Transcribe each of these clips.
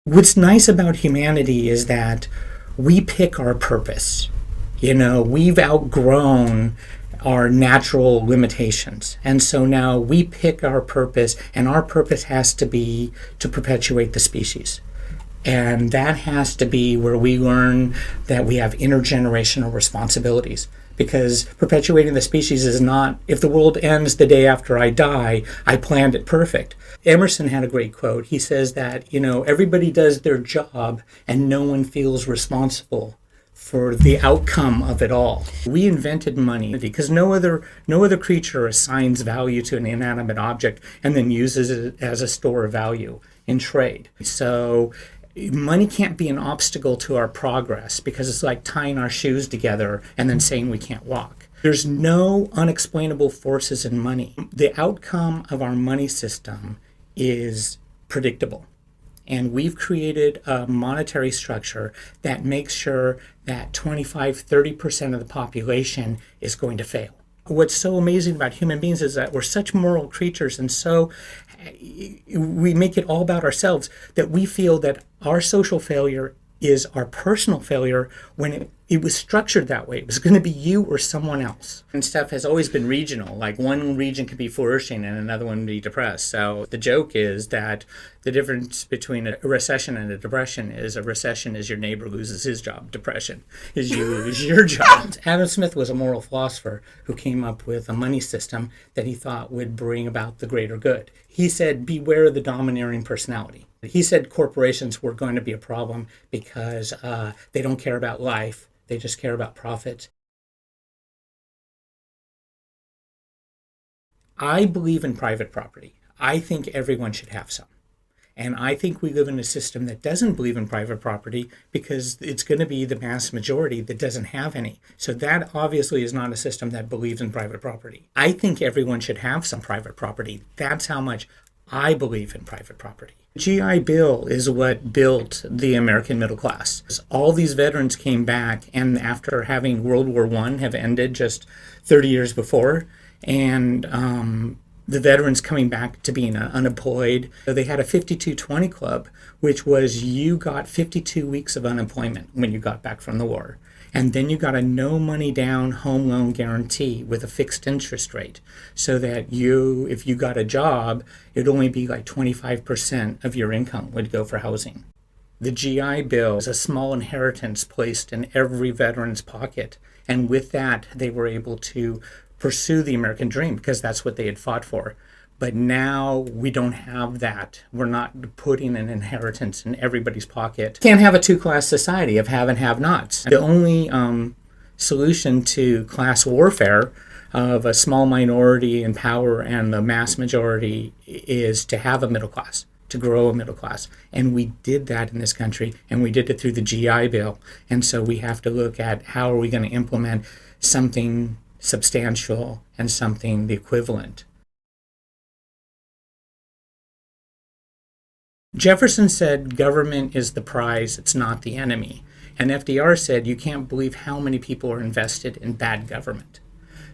What's nice about humanity is that we pick our purpose. We've outgrown our natural limitations. And so now we pick our purpose, and our purpose has to be to perpetuate the species. And that has to be where we learn that we have intergenerational responsibilities. Because perpetuating the species is not, if the world ends the day after I die, I planned it perfect. Emerson had a great quote. He says that, everybody does their job and no one feels responsible for the outcome of it all. We invented money because no other creature assigns value to an inanimate object and then uses it as a store of value in trade. So money can't be an obstacle to our progress because it's like tying our shoes together and then saying we can't walk. There's no unexplainable forces in money. The outcome of our money system is predictable. And we've created a monetary structure that makes sure that 25-30% of the population is going to fail. What's so amazing about human beings is that we're such moral creatures, and so we make it all about ourselves, that we feel that our social failure is our personal failure when it was structured that way. It was going to be you or someone else. And stuff has always been regional. Like one region could be flourishing and another one be depressed. So the joke is that the difference between a recession and a depression is a recession is your neighbor loses his job. Depression is you lose your job. Adam Smith was a moral philosopher who came up with a money system that he thought would bring about the greater good. He said, beware of the domineering personality. He said corporations were going to be a problem because they don't care about life. They just care about profit. I believe in private property. I think everyone should have some. And I think we live in a system that doesn't believe in private property because it's going to be the mass majority that doesn't have any. So that obviously is not a system that believes in private property. I think everyone should have some private property. That's how much I believe in private property. GI Bill is what built the American middle class. All these veterans came back, and after having World War I have ended just 30 years before, and the veterans coming back to being unemployed, they had a 52-20 club, which was you got 52 weeks of unemployment when you got back from the war. And then you got a no money down home loan guarantee with a fixed interest rate so that if you got a job, it'd only be like 25% of your income would go for housing. The GI Bill is a small inheritance placed in every veteran's pocket. And with that, they were able to pursue the American dream because that's what they had fought for. But now we don't have that. We're not putting an inheritance in everybody's pocket. Can't have a two-class society of have and have-nots. The only solution to class warfare of a small minority in power and the mass majority is to have a middle class, to grow a middle class. And we did that in this country, and we did it through the GI Bill. And so we have to look at how are we going to implement something substantial and something the equivalent. Jefferson said government is the prize, it's not the enemy. And FDR said you can't believe how many people are invested in bad government.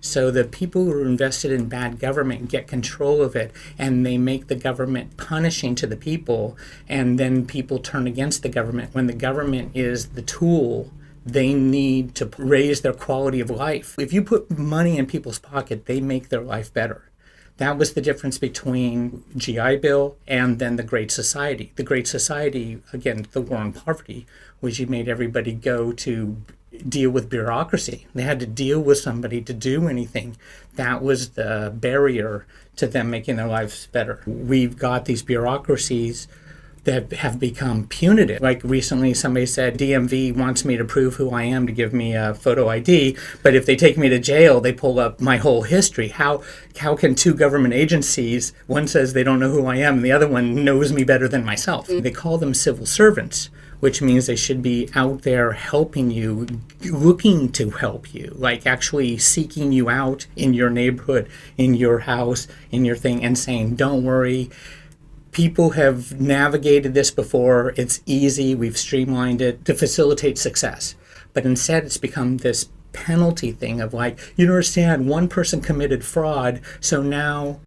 So the people who are invested in bad government get control of it, and they make the government punishing to the people, and then people turn against the government when the government is the tool they need to raise their quality of life. If you put money in people's pocket, they make their life better. That was the difference between GI Bill and then the Great Society. The Great Society, again, the war on poverty, was you made everybody go to deal with bureaucracy. They had to deal with somebody to do anything. That was the barrier to them making their lives better. We've got these bureaucracies that have become punitive. Like recently somebody said, DMV wants me to prove who I am to give me a photo ID, but if they take me to jail, they pull up my whole history. How can two government agencies, one says they don't know who I am, and the other one knows me better than myself? They call them civil servants, which means they should be out there helping you, looking to help you, like actually seeking you out in your neighborhood, in your house, in your thing, and saying, don't worry, people have navigated this before. It's easy. We've streamlined it to facilitate success. But instead, it's become this penalty thing of like, you don't understand, one person committed fraud, so now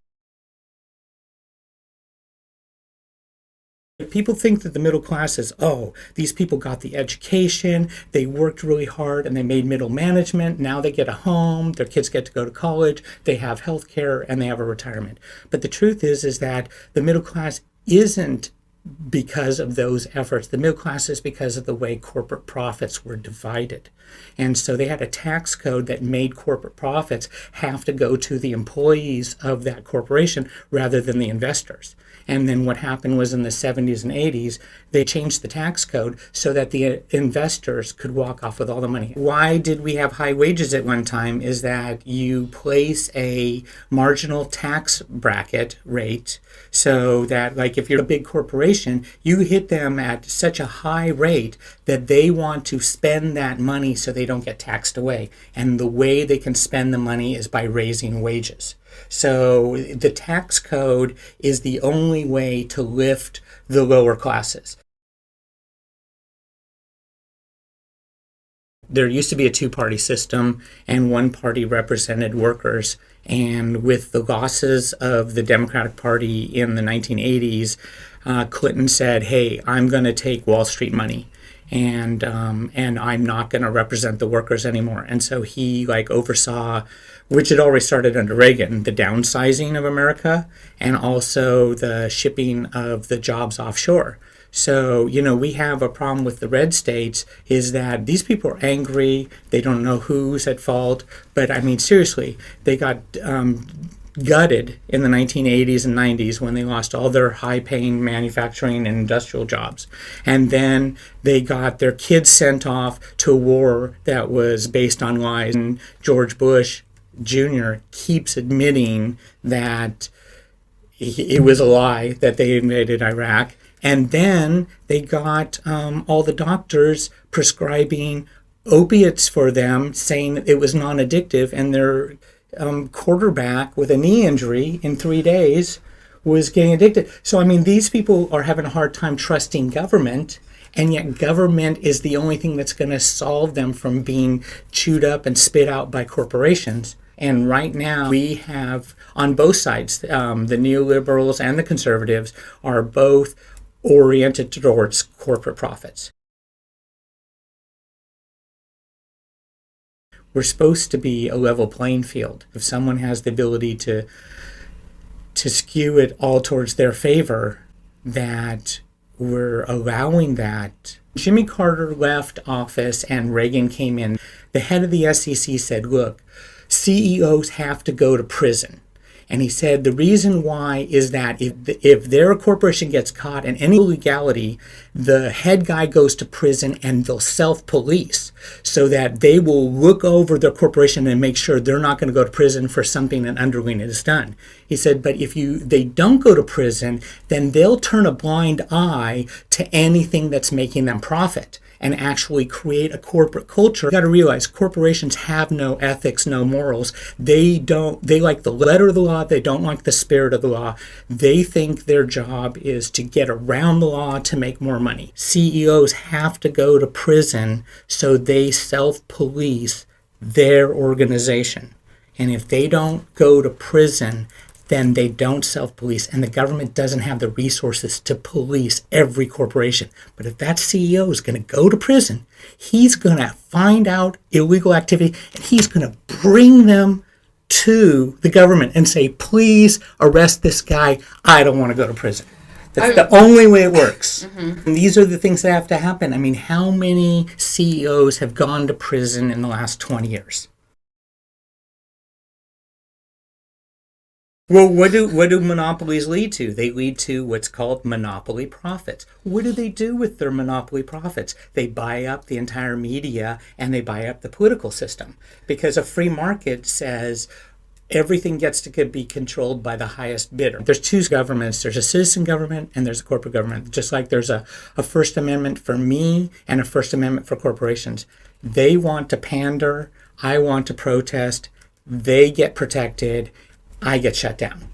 People think that the middle class is, oh, these people got the education, they worked really hard, and they made middle management. Now they get a home, their kids get to go to college, they have health care, and they have a retirement. But the truth is that the middle class isn't because of those efforts. The middle class is because of the way corporate profits were divided. And so they had a tax code that made corporate profits have to go to the employees of that corporation rather than the investors. And then what happened was in the 70s and 80s, they changed the tax code so that the investors could walk off with all the money. Why did we have high wages at one time is that you place a marginal tax bracket rate so that, like, if you're a big corporation, you hit them at such a high rate that they want to spend that money so they don't get taxed away. And the way they can spend the money is by raising wages. So the tax code is the only way to lift the lower classes. There used to be a two-party system, and one party represented workers. And with the losses of the Democratic Party in the 1980s, Clinton said, hey, I'm going to take Wall Street money. And I'm not going to represent the workers anymore. And so he oversaw, which had already started under Reagan, the downsizing of America and also the shipping of the jobs offshore. So, we have a problem with the red states is that these people are angry. They don't know who's at fault. But I mean, seriously, they got gutted in the 1980s and 90s when they lost all their high-paying manufacturing and industrial jobs. And then they got their kids sent off to a war that was based on lies. And George Bush Jr. keeps admitting that it was a lie that they invaded Iraq. And then they got all the doctors prescribing opiates for them, saying it was non-addictive, and their quarterback with a knee injury in 3 days was getting addicted. So, I mean, these people are having a hard time trusting government, and yet government is the only thing that's going to solve them from being chewed up and spit out by corporations. And right now we have, on both sides, the neoliberals and the conservatives are both oriented towards corporate profits. We're supposed to be a level playing field. If someone has the ability to skew it all towards their favor, that we're allowing that. Jimmy Carter left office and Reagan came in. The head of the SEC said, look, CEOs have to go to prison. And he said the reason why is that if their corporation gets caught in any illegality, the head guy goes to prison and they'll self-police so that they will look over their corporation and make sure they're not going to go to prison for something an underling has done. He said, but if they don't go to prison, then they'll turn a blind eye to anything that's making them profit and actually create a corporate culture. You got to realize corporations have no ethics, no morals. They like the letter of the law. They don't like the spirit of the law. They think their job is to get around the law to make more money. CEOs have to go to prison so they self-police their organization. And if they don't go to prison, then they don't self-police, and the government doesn't have the resources to police every corporation. But if that CEO is going to go to prison, he's going to find out illegal activity, and he's going to bring them to the government and say, please arrest this guy. I don't want to go to prison. That's the only way it works. Mm-hmm. And these are the things that have to happen. I mean, how many CEOs have gone to prison in the last 20 years? Well, what do monopolies lead to? They lead to what's called monopoly profits. What do they do with their monopoly profits? They buy up the entire media and they buy up the political system, because a free market says everything gets to be controlled by the highest bidder. There's two governments. There's a citizen government and there's a corporate government. Just like there's a First Amendment for me and a First Amendment for corporations. They want to pander. I want to protest. They get protected. I get shut down.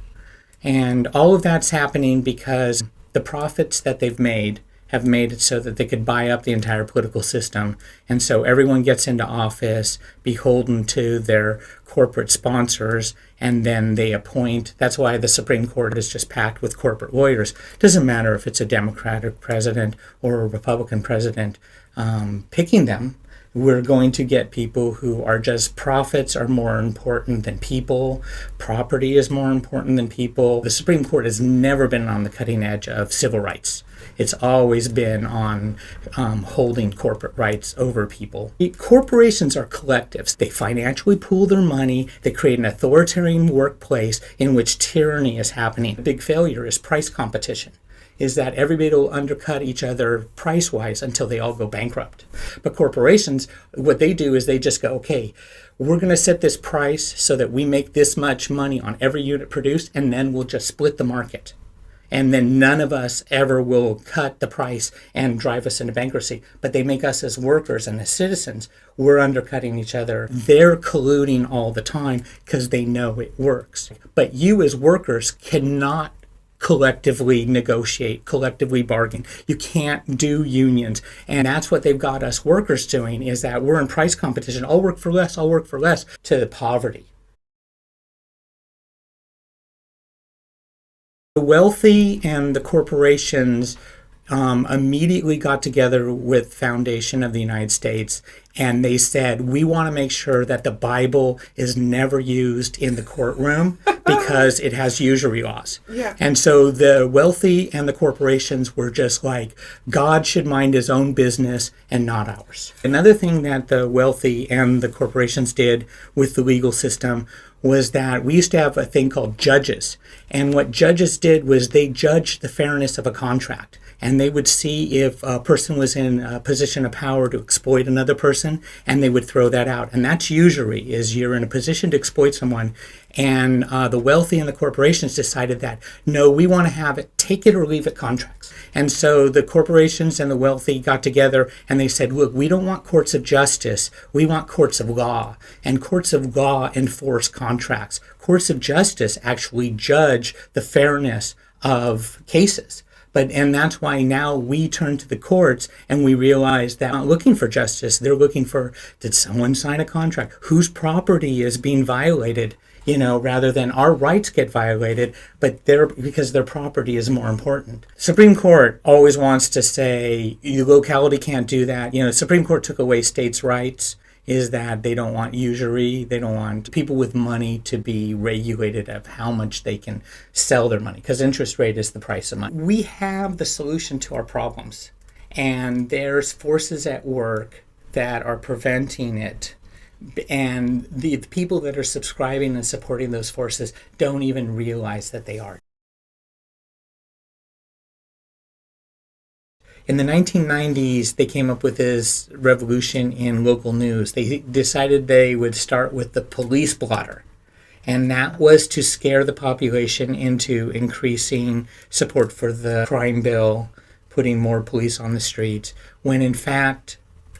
And all of that's happening because the profits that they've made have made it so that they could buy up the entire political system. And so everyone gets into office beholden to their corporate sponsors, and then they appoint. That's why the Supreme Court is just packed with corporate lawyers. Doesn't matter if it's a Democratic president or a Republican president picking them. We're going to get people who are just profits are more important than people. Property is more important than people. The Supreme Court has never been on the cutting edge of civil rights. It's always been on holding corporate rights over people. Corporations are collectives. They financially pool their money. They create an authoritarian workplace in which tyranny is happening. The big failure is price competition. Is that everybody will undercut each other price-wise until they all go bankrupt. But corporations, what they do is they just go, okay, we're going to set this price so that we make this much money on every unit produced, and then we'll just split the market. And then none of us ever will cut the price and drive us into bankruptcy. But they make us as workers and as citizens, we're undercutting each other. They're colluding all the time because they know it works. But you as workers cannot collectively negotiate, collectively bargain. You can't do unions. And that's what they've got us workers doing, is that we're in price competition. I'll work for less, to poverty. The wealthy and the corporations immediately got together with Foundation of the United States, and they said, we want to make sure that the Bible is never used in the courtroom because it has usury laws. Yeah. And so the wealthy and the corporations were just like, God should mind his own business and not ours. Another thing that the wealthy and the corporations did with the legal system was that we used to have a thing called judges. And what judges did was they judged the fairness of a contract. And they would see if a person was in a position of power to exploit another person, and they would throw that out. And that's usury, is you're in a position to exploit someone. And the wealthy and the corporations decided that, no, we want to have it, take it or leave it contracts. And so the corporations and the wealthy got together and they said, look, we don't want courts of justice, we want courts of law. And courts of law enforce contracts. Courts of justice actually judge the fairness of cases. And that's why now we turn to the courts and we realize that they're not looking for justice. They're looking for, did someone sign a contract? Whose property is being violated? Rather than our rights get violated, but because their property is more important. Supreme Court always wants to say, the locality can't do that. Supreme Court took away states' rights, is that they don't want usury. They don't want people with money to be regulated of how much they can sell their money, because interest rate is the price of money. We have the solution to our problems, and there's forces at work that are preventing it. And the people that are subscribing and supporting those forces don't even realize that they are. In the 1990s, they came up with this revolution in local news. They decided they would start with the police blotter. And that was to scare the population into increasing support for the crime bill, putting more police on the streets, when in fact,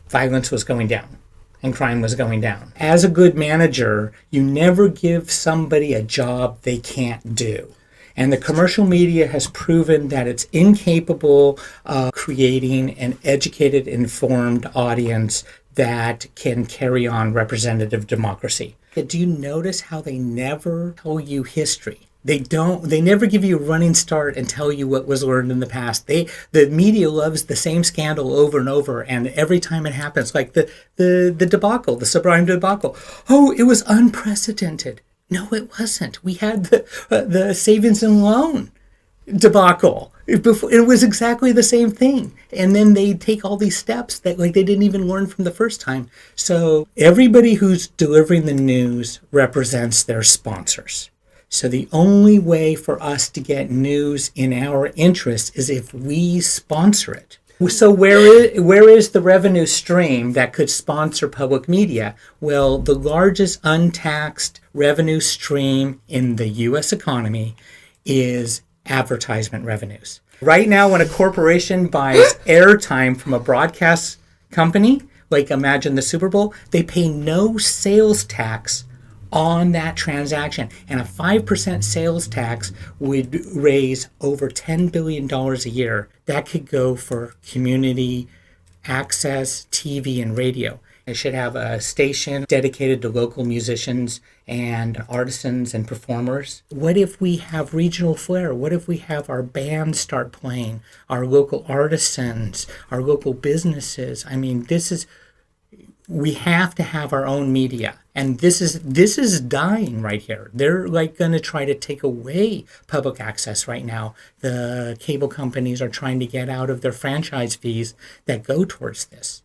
violence was going down. And crime was going down. As a good manager, you never give somebody a job they can't do. And the commercial media has proven that it's incapable of creating an educated, informed audience that can carry on representative democracy. Do you notice how they never tell you history? They never give you a running start and tell you what was learned in the past. The media loves the same scandal over and over, and every time it happens, like the debacle, the subprime debacle. Oh, it was unprecedented. No, it wasn't. We had the savings and loan debacle. It was exactly the same thing. And then they take all these steps that they didn't even learn from the first time. So everybody who's delivering the news represents their sponsors. So the only way for us to get news in our interest is if we sponsor it. So where is the revenue stream that could sponsor public media? Well, the largest untaxed revenue stream in the U.S. economy is advertisement revenues. Right now, when a corporation buys airtime from a broadcast company, like imagine the Super Bowl, they pay no sales tax on that transaction. And a 5% sales tax would raise over $10 billion a year. That could go for community access, TV, and radio. It should have a station dedicated to local musicians and artisans and performers. What if we have regional flair? What if we have our bands start playing, our local artisans, our local businesses? I mean, we have to have our own media, and this is dying right here. They're like going to try to take away public access right now. The cable companies are trying to get out of their franchise fees that go towards this,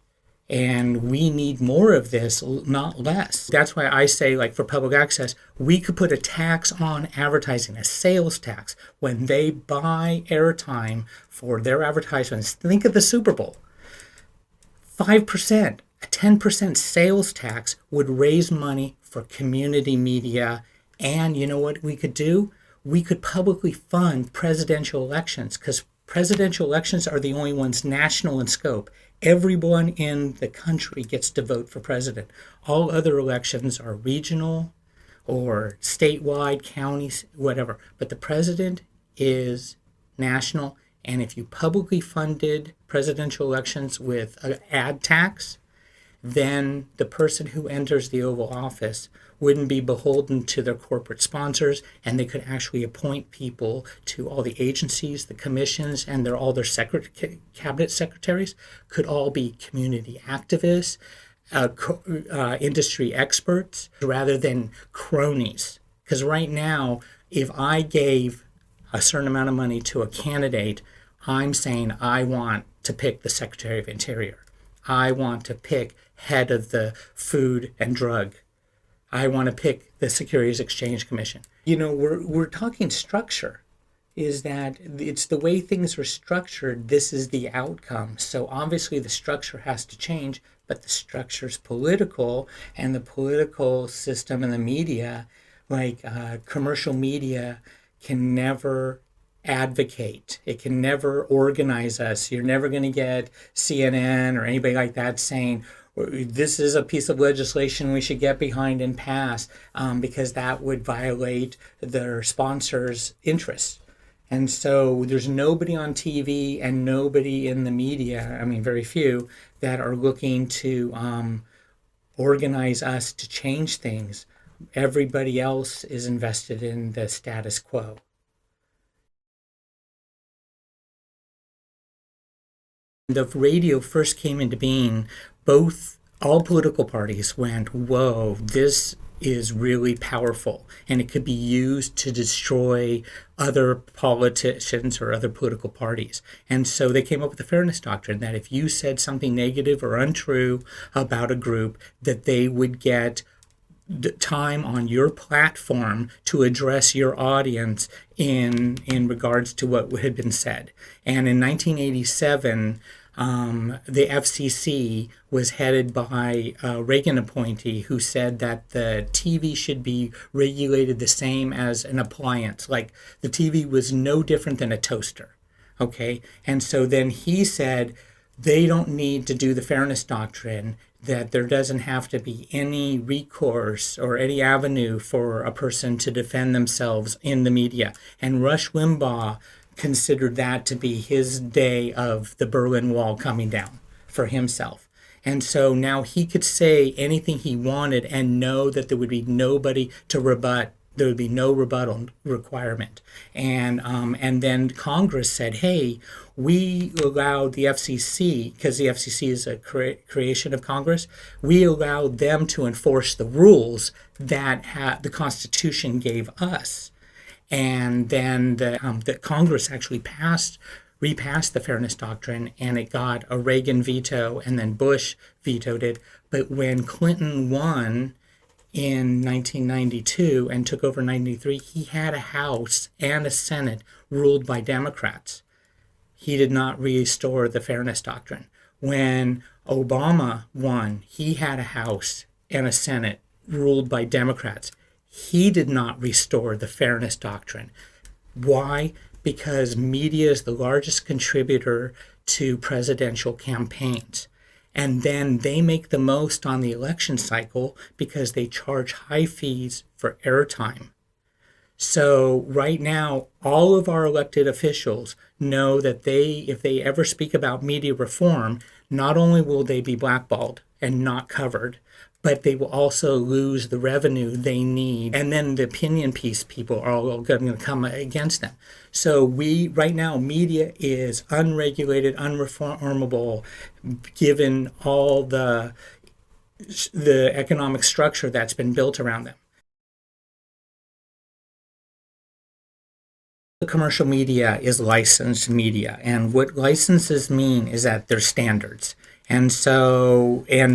and we need more of this, not less. That's why I say, like, for public access, we could put a tax on advertising, a sales tax, when they buy airtime for their advertisements. Think of the Super Bowl. 5%. A 10% sales tax would raise money for community media. And you know what we could do? We could publicly fund presidential elections, because presidential elections are the only ones national in scope. Everyone in the country gets to vote for president. All other elections are regional or statewide, counties, whatever. But the president is national. And if you publicly funded presidential elections with an ad tax, then the person who enters the Oval Office wouldn't be beholden to their corporate sponsors, and they could actually appoint people to all the agencies, the commissions, and all their cabinet secretaries could all be community activists, industry experts, rather than cronies. Because right now, if I gave a certain amount of money to a candidate, I'm saying I want to pick the Secretary of Interior. I want to pick head of the Food and Drug. I want to pick the Securities Exchange Commission. You know, we're talking structure. Is that it's the way things are structured, this is the outcome. So obviously the structure has to change, but the structure's political, and the political system and the media, like commercial media, can never advocate. It can never organize us. You're never going to get CNN or anybody like that saying, this is a piece of legislation we should get behind and pass, because that would violate their sponsors' interests. And so there's nobody on TV and nobody in the media, I mean, very few, that are looking to organize us to change things. Everybody else is invested in the status quo. The radio first came into being, all political parties went, whoa, this is really powerful, and it could be used to destroy other politicians or other political parties. And so they came up with the fairness doctrine, that if you said something negative or untrue about a group, that they would get time on your platform to address your audience in regards to what had been said. And in 1987, the FCC was headed by a Reagan appointee who said that the TV should be regulated the same as an appliance. Like, the TV was no different than a toaster. Okay? And so then he said they don't need to do the fairness doctrine, that there doesn't have to be any recourse or any avenue for a person to defend themselves in the media. And Rush Limbaugh considered that to be his day of the Berlin Wall coming down for himself. And so now he could say anything he wanted and know that there would be nobody to rebut. There would be no rebuttal requirement. And then Congress said, hey, we allowed the FCC, because the FCC is a creation of Congress, we allowed them to enforce the rules that the Constitution gave us. And then the Congress actually repassed the fairness doctrine, and it got a Reagan veto, and then Bush vetoed it. But when Clinton won in 1992 and took over 93, he had a House and a Senate ruled by Democrats. He did not restore the fairness doctrine. When Obama won, he had a House and a Senate ruled by Democrats. He did not restore the fairness doctrine. Why? Because media is the largest contributor to presidential campaigns. And then they make the most on the election cycle because they charge high fees for airtime. So right now, all of our elected officials know that if they ever speak about media reform, not only will they be blackballed and not covered, but they will also lose the revenue they need. And then the opinion piece people are all going to come against them. So right now, media is unregulated, unreformable, given all the economic structure that's been built around them. The commercial media is licensed media, and what licenses mean is that there's standards. And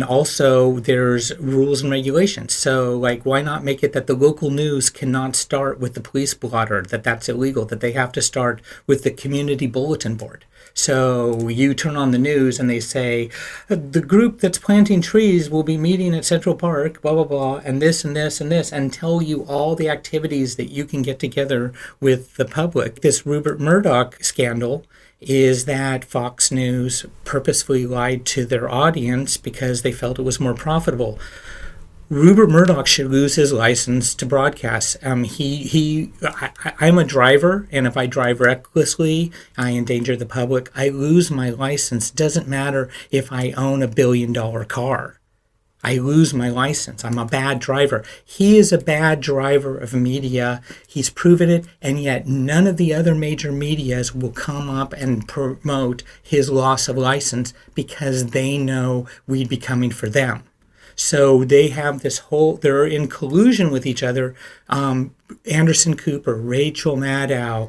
also there's rules and regulations. So like, why not make it that the local news cannot start with the police blotter, that's illegal, that they have to start with the community bulletin board. So you turn on the news and they say, the group that's planting trees will be meeting at Central Park, blah, blah, blah, and this and this and this, and tell you all the activities that you can get together with the public. This Rupert Murdoch scandal is that Fox News purposefully lied to their audience because they felt it was more profitable. Rupert Murdoch should lose his license to broadcast. I'm a driver, and if I drive recklessly, I endanger the public. I lose my license. Doesn't matter if I own $1 billion car. I lose my license. I'm a bad driver. He is a bad driver of media. He's proven it, and yet none of the other major medias will come up and promote his loss of license because they know we'd be coming for them. So they have they're in collusion with each other. Anderson Cooper, Rachel Maddow,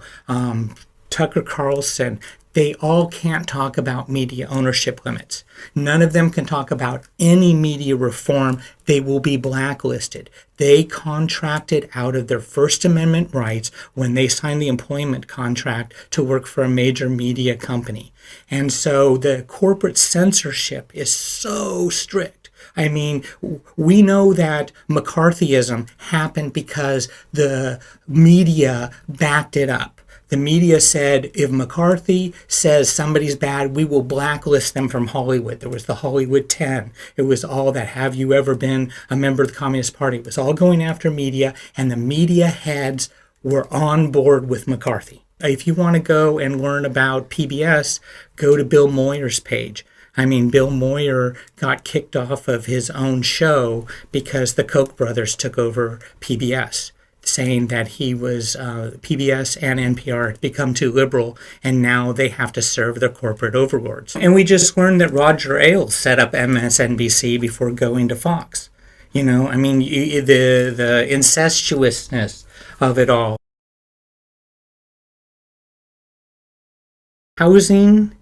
Tucker Carlson, they all can't talk about media ownership limits. None of them can talk about any media reform. They will be blacklisted. They contracted out of their First Amendment rights when they signed the employment contract to work for a major media company. And so the corporate censorship is so strict. I mean, we know that McCarthyism happened because the media backed it up. The media said, if McCarthy says somebody's bad, we will blacklist them from Hollywood. There was the Hollywood 10. It was all that, have you ever been a member of the Communist Party? It was all going after media, and the media heads were on board with McCarthy. If you want to go and learn about PBS, go to Bill Moyer's page. I mean, Bill Moyer got kicked off of his own show because the Koch brothers took over PBS, saying that he was PBS and NPR had become too liberal, and now they have to serve their corporate overlords. And we just learned that Roger Ailes set up MSNBC before going to Fox. You know, I mean, the incestuousness of it all. Housing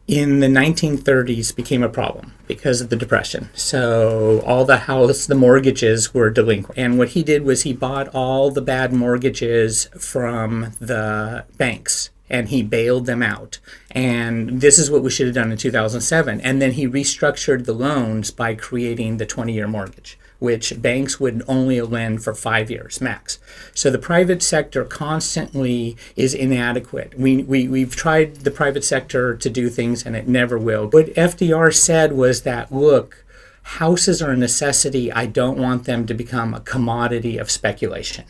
in the 1930s became a problem because of the Depression. So all the mortgages were delinquent. And what he did was he bought all the bad mortgages from the banks and he bailed them out. And this is what we should have done in 2007. And then he restructured the loans by creating the 20-year mortgage, which banks would only lend for 5 years max. So the private sector constantly is inadequate. We've tried the private sector to do things and it never will. What FDR said was that, look, houses are a necessity. I don't want them to become a commodity of speculation.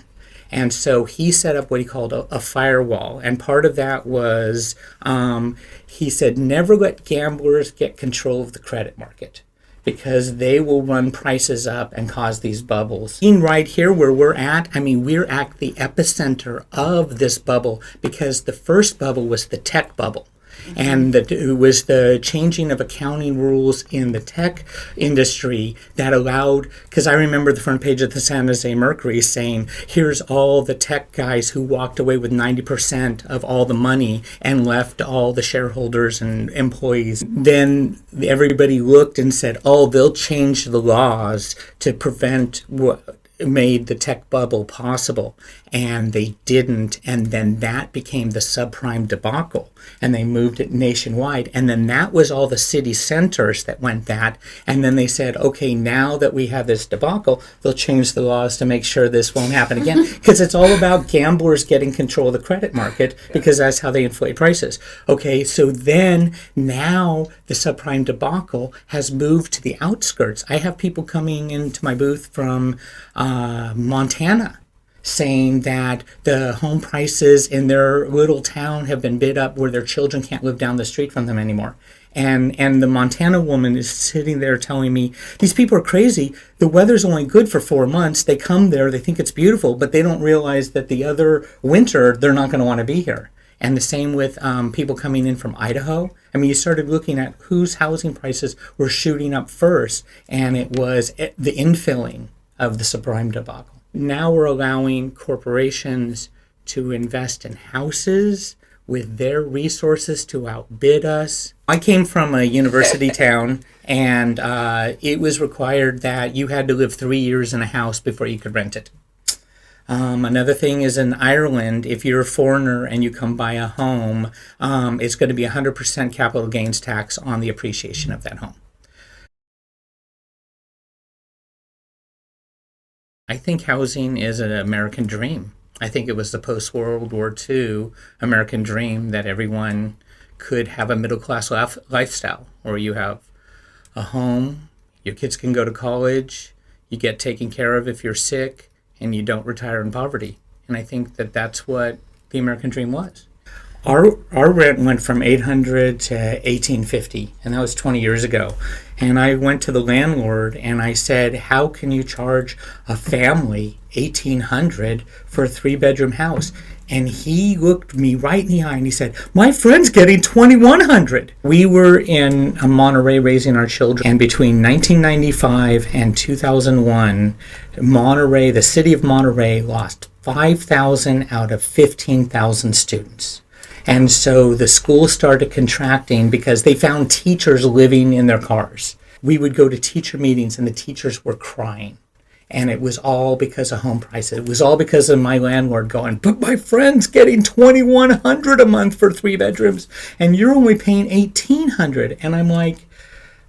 And so he set up what he called a firewall. And part of that was, he said, never let gamblers get control of the credit market, because they will run prices up and cause these bubbles. Right here where we're at, I mean, we're at the epicenter of this bubble, because the first bubble was the tech bubble. And it was the changing of accounting rules in the tech industry that allowed, because I remember the front page of the San Jose Mercury saying, here's all the tech guys who walked away with 90% of all the money and left all the shareholders and employees. Then everybody looked and said, oh, they'll change the laws to prevent made the tech bubble possible, and they didn't, and then that became the subprime debacle, and they moved it nationwide, and then that was all the city centers that went that, and then they said, okay, now that we have this debacle, they'll change the laws to make sure this won't happen again, because it's all about gamblers getting control of the credit market, because that's how they inflate prices. Okay, so then now the subprime debacle has moved to the outskirts. I have people coming into my booth from Montana, saying that the home prices in their little town have been bid up where their children can't live down the street from them anymore. And the Montana woman is sitting there telling me, these people are crazy. The weather's only good for 4 months. They come there, they think it's beautiful, but they don't realize that the other winter, they're not going to want to be here. And the same with people coming in from Idaho. I mean, you started looking at whose housing prices were shooting up first, and it was the infilling of the subprime debacle. Now we're allowing corporations to invest in houses with their resources to outbid us. I came from a university town, and it was required that you had to live 3 years in a house before you could rent it. Another thing is in Ireland, if you're a foreigner and you come buy a home, it's going to be 100% capital gains tax on the appreciation of that home. I think housing is an American dream. I think it was the post-World War II American dream that everyone could have a middle-class lifestyle, where you have a home, your kids can go to college, you get taken care of if you're sick, and you don't retire in poverty. And I think that that's what the American dream was. Our rent went from $800 to $1,850, and that was 20 years ago. And I went to the landlord and I said, how can you charge a family $1,800 for a 3-bedroom house? And he looked me right in the eye and he said, my friend's getting $2,100. We were in Monterey raising our children, and between 1995 and 2001, Monterey, the city of Monterey, lost 5,000 out of 15,000 students. And so the school started contracting because they found teachers living in their cars. We would go to teacher meetings and the teachers were crying. And it was all because of home prices. It was all because of my landlord going, but my friend's getting $2,100 a month for 3 bedrooms and you're only paying $1,800. And I'm like,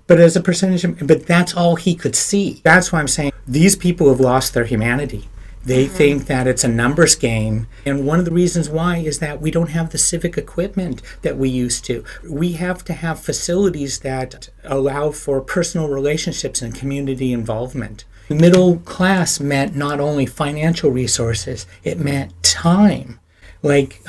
but as a percentage, but that's all he could see. That's why I'm saying these people have lost their humanity. They think that it's a numbers game. And one of the reasons why is that we don't have the civic equipment that we used to. We have to have facilities that allow for personal relationships and community involvement. Middle class meant not only financial resources, it meant time. Like,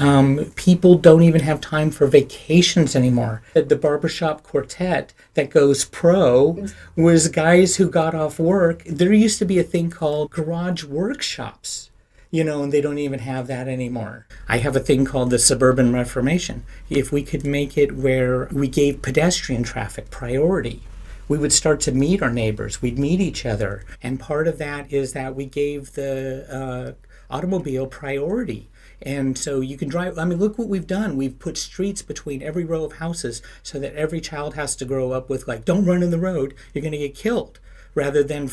people don't even have time for vacations anymore. The barbershop quartet that goes pro was guys who got off work. There used to be a thing called garage workshops, and they don't even have that anymore. I have a thing called the Suburban Reformation. If we could make it where we gave pedestrian traffic priority, we would start to meet our neighbors. We'd meet each other. And part of that is that we gave the automobile priority. And so you can drive. I mean, look what we've done. We've put streets between every row of houses so that every child has to grow up with, like, don't run in the road, you're going to get killed, rather than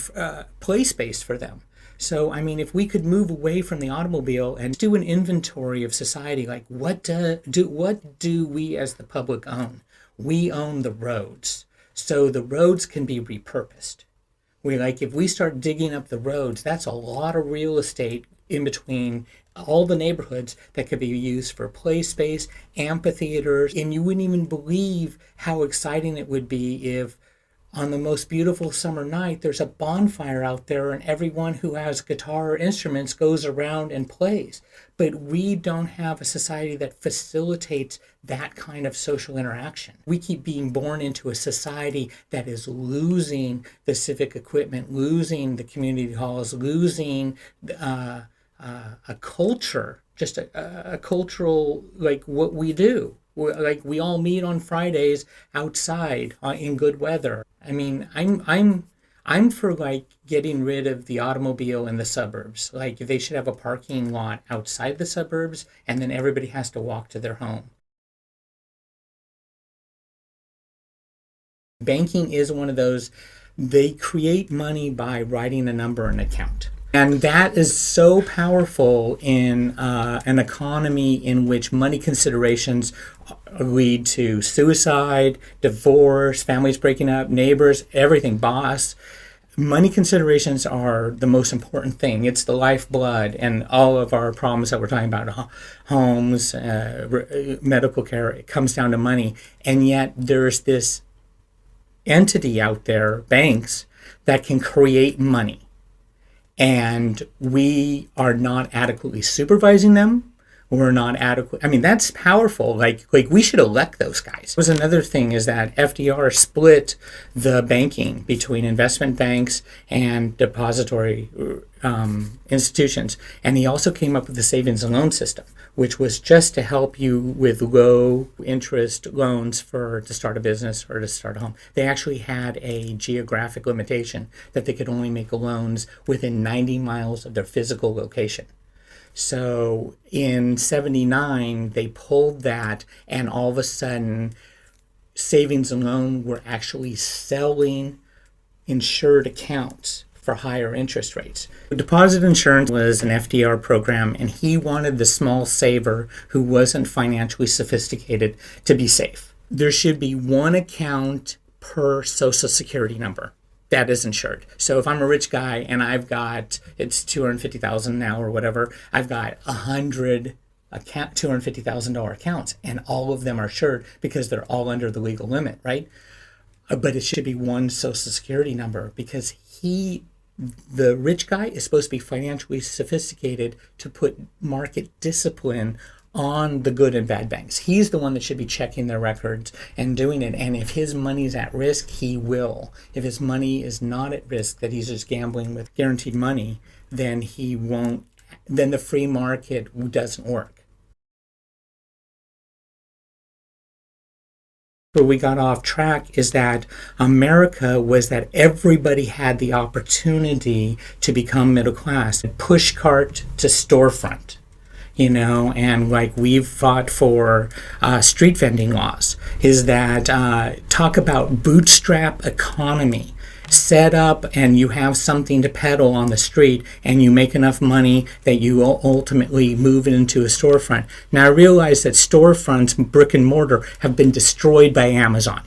play space for them. So, I mean, if we could move away from the automobile and do an inventory of society, like what do we as the public own? We own the roads. So the roads can be repurposed. If we start digging up the roads, that's a lot of real estate in between all the neighborhoods that could be used for play space, amphitheaters, and you wouldn't even believe how exciting it would be if on the most beautiful summer night there's a bonfire out there and everyone who has guitar or instruments goes around and plays. But we don't have a society that facilitates that kind of social interaction. We keep being born into a society that is losing the civic equipment, losing the community halls, losing a culture, just a cultural, like what we do. We all meet on Fridays outside in good weather. I mean, I'm for getting rid of the automobile in the suburbs. They should have a parking lot outside the suburbs, and then everybody has to walk to their home. Banking is one of those. They create money by writing a number in an account. And that is so powerful in an economy in which money considerations lead to suicide, divorce, families breaking up, neighbors, everything, boss. Money considerations are the most important thing. It's the lifeblood, and all of our problems that we're talking about, homes, medical care, it comes down to money. And yet there's this entity out there, banks, that can create money. And we are not adequately supervising them. We're not adequate. I mean, that's powerful. Like we should elect those guys. Was another thing is that FDR split the banking between investment banks and depository institutions, and he also came up with the savings and loan system, which was just to help you with low interest loans to start a business or to start a home. They actually had a geographic limitation that they could only make loans within 90 miles of their physical location. So in 79, they pulled that, and all of a sudden, savings and loan were actually selling insured accounts for higher interest rates. Deposit insurance was an FDR program, and he wanted the small saver who wasn't financially sophisticated to be safe. There should be one account per Social Security number that is insured. So if I'm a rich guy and I've got, it's $250,000 now or whatever, I've got 100 $250,000 accounts, and all of them are insured because they're all under the legal limit, right? But it should be one Social Security number, because the rich guy is supposed to be financially sophisticated to put market discipline on the good and bad banks. He's the one that should be checking their records and doing it. And if his money is at risk, he will. If his money is not at risk, that he's just gambling with guaranteed money, then he won't. Then the free market doesn't work. Where we got off track is that America was that everybody had the opportunity to become middle class. Push cart to storefront. And like we've fought for street vending laws, is that talk about bootstrap economy. Set up and you have something to peddle on the street, and you make enough money that you ultimately move it into a storefront. Now I realize that storefronts, brick and mortar, have been destroyed by Amazon.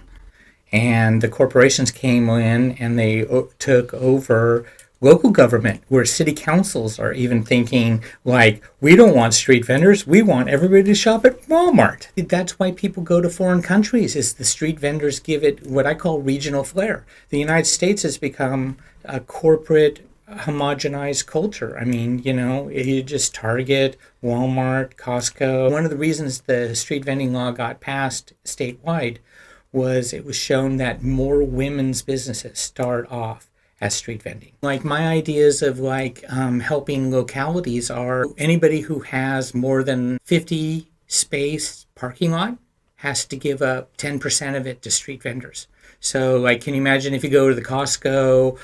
And the corporations came in and they took over local government, where city councils are even thinking, like, we don't want street vendors, we want everybody to shop at Walmart. That's why people go to foreign countries, is the street vendors give it what I call regional flair. The United States has become a corporate homogenized culture. I mean, you just Target, Walmart, Costco. One of the reasons the street vending law got passed statewide was it was shown that more women's businesses start off as street vending. Like my ideas of helping localities are anybody who has more than 50 space parking lot has to give up 10% of it to street vendors. So can you imagine if you go to the Costco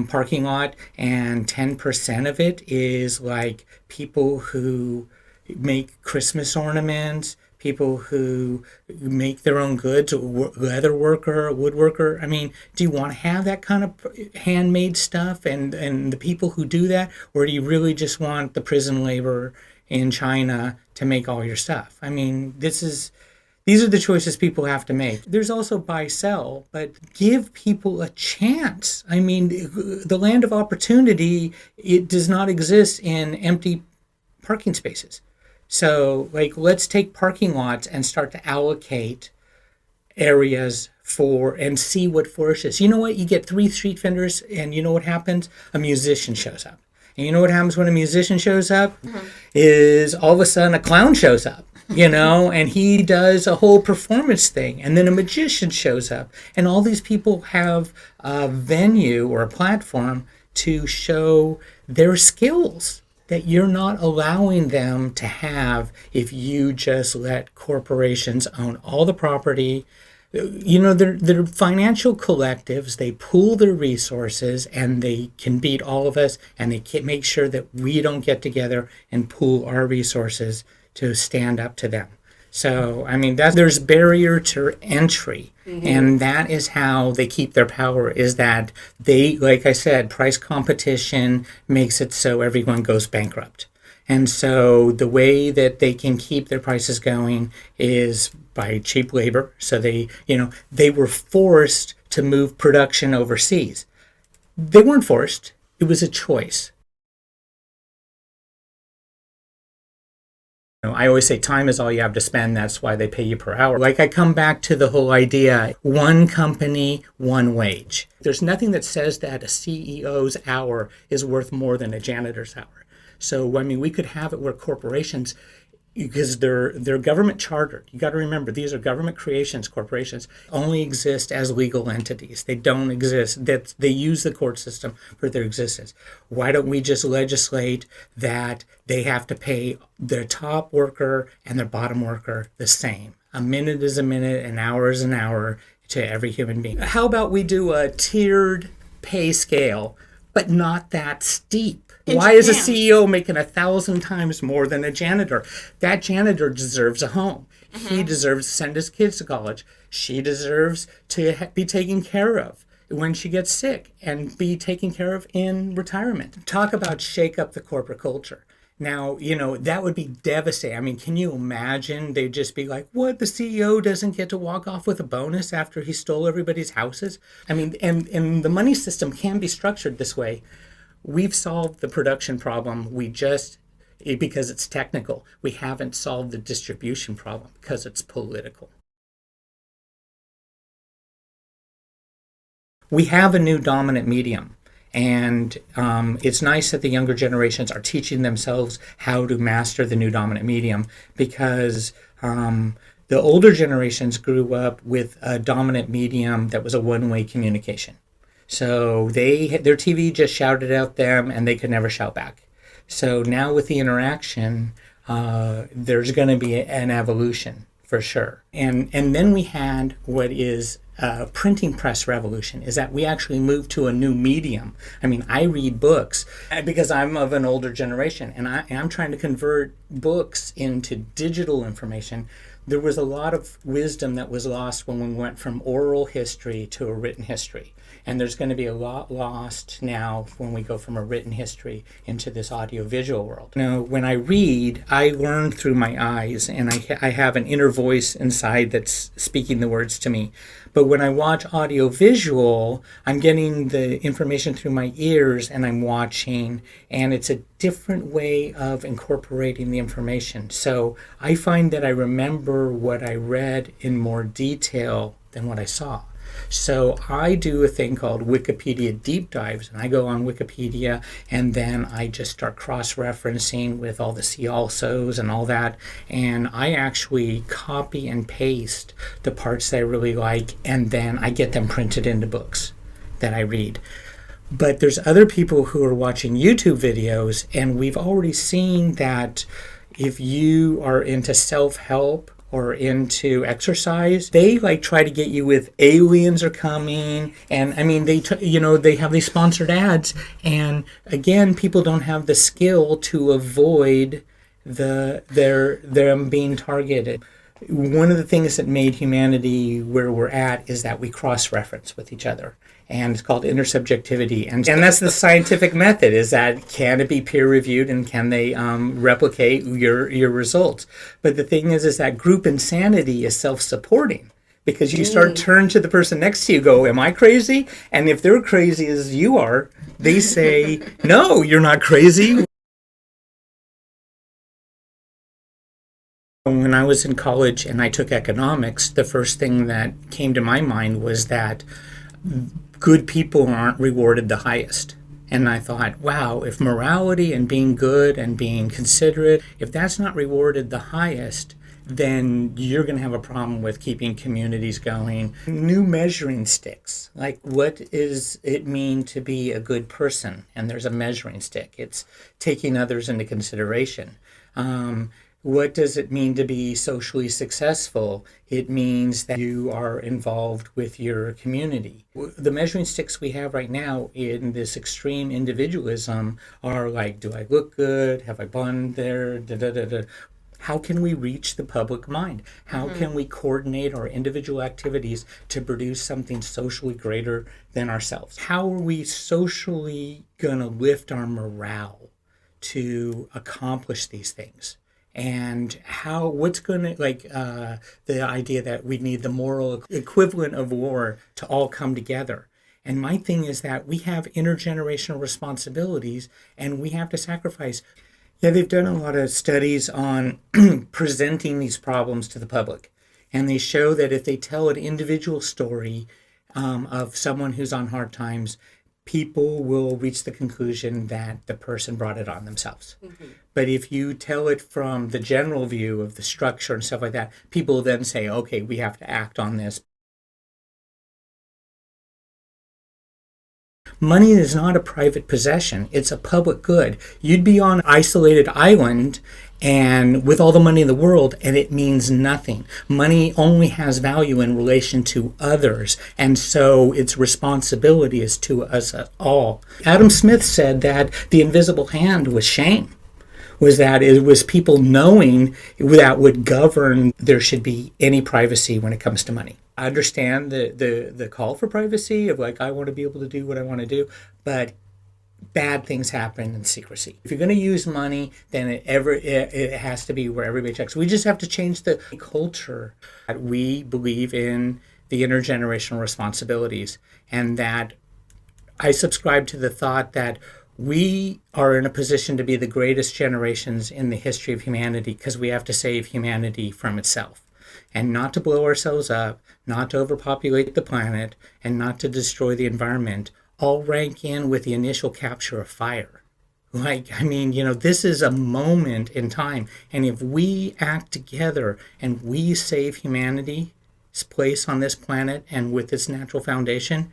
parking lot and 10% of it is like people who make Christmas ornaments, people who make their own goods, leather worker, woodworker. I mean, do you want to have that kind of handmade stuff and the people who do that? Or do you really just want the prison labor in China to make all your stuff? I mean, these are the choices people have to make. There's also buy-sell, but give people a chance. I mean, the land of opportunity, it does not exist in empty parking spaces. So, let's take parking lots and start to allocate areas and see what flourishes. You know what? You get 3 street vendors, and you know what happens? A musician shows up. And you know what happens when a musician shows up? Mm-hmm. Is all of a sudden a clown shows up, and he does a whole performance thing. And then a magician shows up. And all these people have a venue or a platform to show their skills that you're not allowing them to have if you just let corporations own all the property. They're financial collectives. They pool their resources, and they can beat all of us, and they can make sure that we don't get together and pool our resources to stand up to them. So, I mean, there's barrier to entry. And that is how they keep their power, is that they, like I said, price competition makes it so everyone goes bankrupt. And so the way that they can keep their prices going is by cheap labor. So they were forced to move production overseas. They weren't forced. It was a choice. I always say time is all you have to spend. That's why they pay you per hour. Like, I come back to the whole idea, one company, one wage. There's nothing that says that a CEO's hour is worth more than a janitor's hour. So, I mean, we could have it where corporations, because they're government chartered. You got to remember, these are government creations. Corporations only exist as legal entities. They don't exist, that they use the court system for their existence. Why don't we just legislate that they have to pay their top worker and their bottom worker the same? A minute is a minute, an hour is an hour to every human being. How about we do a tiered pay scale, but not that steep? Why is a CEO making 1,000 times more than a janitor? That janitor deserves a home. He deserves to send his kids to college. She deserves to be taken care of when she gets sick and be taken care of in retirement. Talk about shake up the corporate culture. Now, that would be devastating. I mean, can you imagine? They'd just be like, what? The CEO doesn't get to walk off with a bonus after he stole everybody's houses? I mean, and the money system can be structured this way. We've solved the production problem. Because it's technical. We haven't solved the distribution problem because it's political. We have a new dominant medium. And it's nice that the younger generations are teaching themselves how to master the new dominant medium, because the older generations grew up with a dominant medium that was a one-way communication. So their TV just shouted at them and they could never shout back. So now with the interaction, there's going to be an evolution for sure. And then we had what is printing press revolution, is that we actually moved to a new medium. I mean, I read books because I'm of an older generation, and I'm trying to convert books into digital information. There was a lot of wisdom that was lost when we went from oral history to a written history. And there's going to be a lot lost now when we go from a written history into this audiovisual world. When I read, I learn through my eyes, and I have an inner voice inside that's speaking the words to me. But when I watch audiovisual, I'm getting the information through my ears and I'm watching, and it's a different way of incorporating the information. So I find that I remember what I read in more detail than what I saw. So I do a thing called Wikipedia deep dives, and I go on Wikipedia and then I just start cross-referencing with all the see alsos and all that, and I actually copy and paste the parts that I really like, and then I get them printed into books that I read. But there's other people who are watching YouTube videos, and we've already seen that if you are into self-help or into exercise, they try to get you with aliens are coming, and I mean they have these sponsored ads, and again, people don't have the skill to avoid them being targeted. One of the things that made humanity where we're at is that we cross-reference with each other, and it's called intersubjectivity, and that's the scientific method, is that can it be peer-reviewed and can they replicate your results? But the thing is that group insanity is self-supporting, because you start turn to the person next to you, go, am I crazy? And if they're crazy as you are, they say, no, you're not crazy. When I was in college and I took economics, the first thing that came to my mind was that good people aren't rewarded the highest. And I thought, wow, if morality and being good and being considerate, if that's not rewarded the highest, then you're going to have a problem with keeping communities going. New measuring sticks, like what does it mean to be a good person? And there's a measuring stick. It's taking others into consideration. What does it mean to be socially successful? It means that you are involved with your community. The measuring sticks we have right now in this extreme individualism are like, do I look good? Have I gone there? Da, da, da, da. How can we reach the public mind? How can we coordinate our individual activities to produce something socially greater than ourselves? How are we socially going to lift our morale to accomplish these things? And what's going to, the idea that we need the moral equivalent of war to all come together. And my thing is that we have intergenerational responsibilities and we have to sacrifice. Yeah, they've done a lot of studies on presenting these problems to the public. And they show that if they tell an individual story of someone who's on hard times, people will reach the conclusion that the person brought it on themselves. But if you tell it from the general view of the structure and stuff like that, people then say, okay, we have to act on this. Money is not a private possession. It's a public good. You'd be on an isolated island and with all the money in the world, and it means nothing. Money only has value in relation to others, and so its responsibility is to us all. Adam Smith said that the invisible hand was shame. Was that it was people knowing that would govern there should be any privacy when it comes to money. I understand the call for privacy of I want to be able to do what I want to do, but bad things happen in secrecy. If you're going to use money, then it has to be where everybody checks. We just have to change the culture. We believe in the intergenerational responsibilities, and that I subscribe to the thought that we are in a position to be the greatest generations in the history of humanity because we have to save humanity from itself and not to blow ourselves up, not to overpopulate the planet, and not to destroy the environment, all rank in with the initial capture of fire. This is a moment in time. And if we act together and we save humanity's place on this planet and with its natural foundation,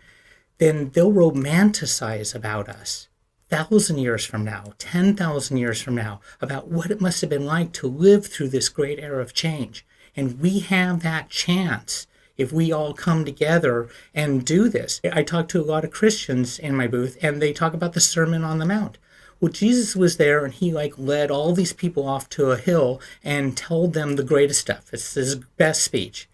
then they'll romanticize about us 1,000 years from now, 10,000 years from now, about what it must have been like to live through this great era of change. And we have that chance if we all come together and do this. I talk to a lot of Christians in my booth, and they talk about the Sermon on the Mount. Well, Jesus was there, and he led all these people off to a hill and told them the greatest stuff. It's his best speech.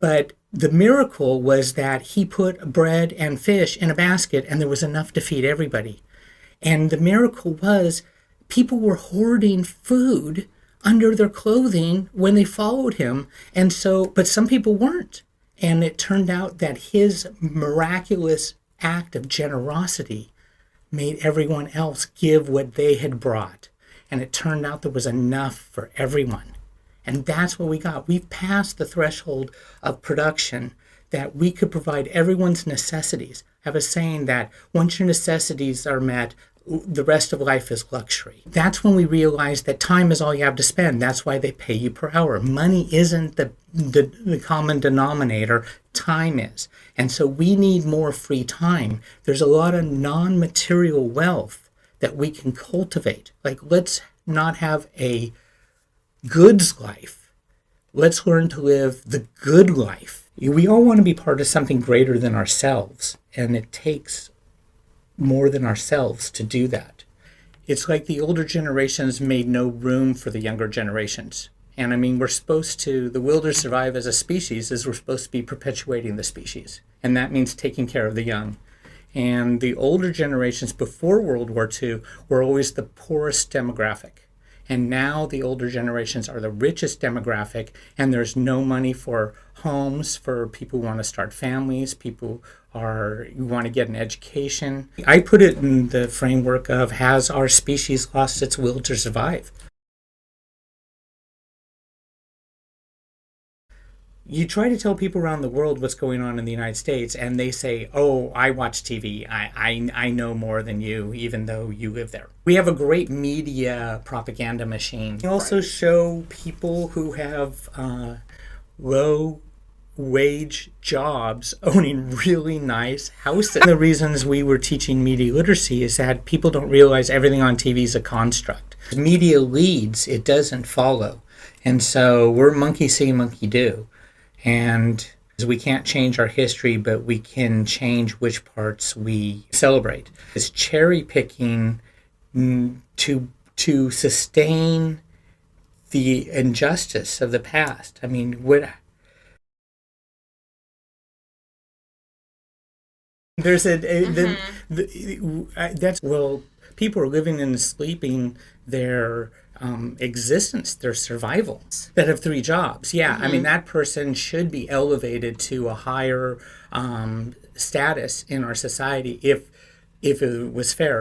But the miracle was that he put bread and fish in a basket, and there was enough to feed everybody. And the miracle was people were hoarding food under their clothing when they followed him. But some people weren't. And it turned out that his miraculous act of generosity made everyone else give what they had brought. And it turned out there was enough for everyone. And that's what we got. We've passed the threshold of production that we could provide everyone's necessities. I have a saying that once your necessities are met, the rest of life is luxury. That's when we realize that time is all you have to spend. That's why they pay you per hour. Money isn't the common denominator. Time is. And so we need more free time. There's a lot of non-material wealth that we can cultivate. Let's not have a goods life. Let's learn to live the good life. We all want to be part of something greater than ourselves, and it takes more than ourselves to do that. It's like the older generations made no room for the younger generations. And the will to survive as a species is we're supposed to be perpetuating the species. And that means taking care of the young. And the older generations before World War II were always the poorest demographic. And now the older generations are the richest demographic, and there's no money for homes for people who want to start families, people who want to get an education. I put it in the framework of, has our species lost its will to survive? You try to tell people around the world what's going on in the United States, and they say, oh, I watch TV. I know more than you, even though you live there. We have a great media propaganda machine. We also show people who have low-wage jobs owning really nice houses. The reasons we were teaching media literacy is that people don't realize everything on TV is a construct. Media leads, it doesn't follow. And so we're monkey see, monkey do. And we can't change our history, but we can change which parts we celebrate. It's cherry picking to sustain the injustice of the past. I mean, what there's that's well, people are living and sleeping their existence, their survival, that have three jobs. Yeah, I mean that person should be elevated to a higher status in our society if it was fair.